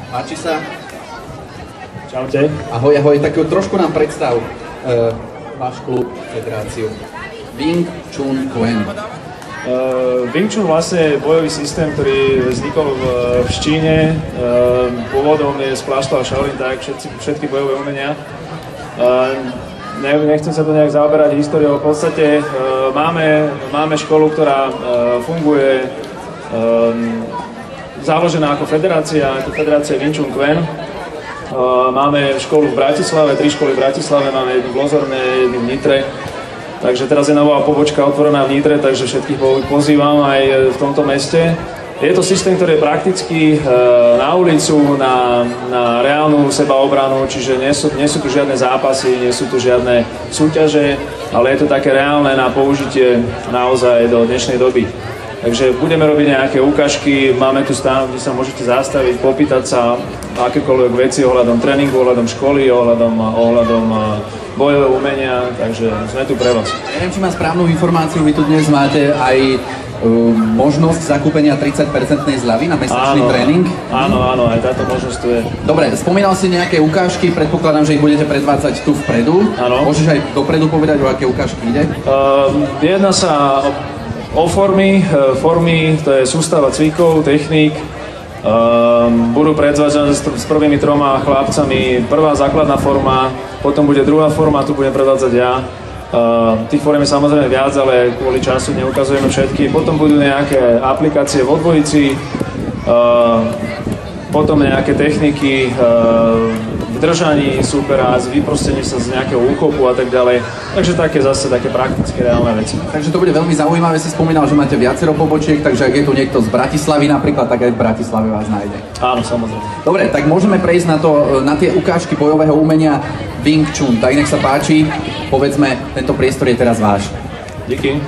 Páči sa? Čaute. Ahoj, ahoj, tak trošku nám predstav váš klub, federáciu. Wing Chun Kuen. Wing Chun vlastne je bojový systém, ktorý vznikol v Číne. Pôvodom je z kláštora Shaolin, tak všetky bojové umenia. Nechcem sa to nejak zaoberať históriou. V podstate máme školu, ktorá funguje založená ako federácia, je to federácia Wing Chun Kuen. Máme školu v Bratislave, 3 školy v Bratislave, máme jednu v Lozorne, jednu v Nitre. Takže teraz je nová pobočka otvorená v Nitre, takže všetkých pozývam aj v tomto meste. Je to systém, ktorý je prakticky na ulicu, na reálnu sebaobranu, čiže nie sú tu žiadne zápasy, nie sú tu žiadne súťaže, ale je to také reálne na použitie naozaj do dnešnej doby. Takže budeme robiť nejaké ukážky, máme tu stán, kde sa môžete zastaviť, popýtať sa akékoľvek veci ohľadom tréningu, ohľadom školy, ohľadom bojové umenia, takže sme tu pre vás. Neviem, či mám správnu informáciu, vy tu dnes máte aj možnosť zakúpenia 30% zľavy na mesačný tréning. Áno, aj táto možnosť tu je. Dobre, spomínal si nejaké ukážky, predpokladám, že ich budete predvádzať tu vpredu. Áno. Môžeš aj dopredu povedať, o aké ukážky ide? Jedná sa o formy, to je sústava cvikov, techník. Budú predvádzať s prvými 3 chlapcami prvá základná forma, potom bude druhá forma, tu budem predvádzať ja. Tých form je samozrejme viac, ale kvôli času neukazujeme všetky. Potom budú nejaké aplikácie vo dvojici, potom nejaké techniky v držaní supera, vyprostení sa z nejakého úchopu a tak ďalej. Takže také praktické, reálne veci. Takže to bude veľmi zaujímavé, si spomínal, že máte viacero pobočiek, takže ak je tu niekto z Bratislavy napríklad, tak aj v Bratislave vás nájde. Áno, samozrejme. Dobre, tak môžeme prejsť na tie ukážky bojového umenia Wing Chun. Tak nech sa páči, povedzme, tento priestor je teraz váš. Díky.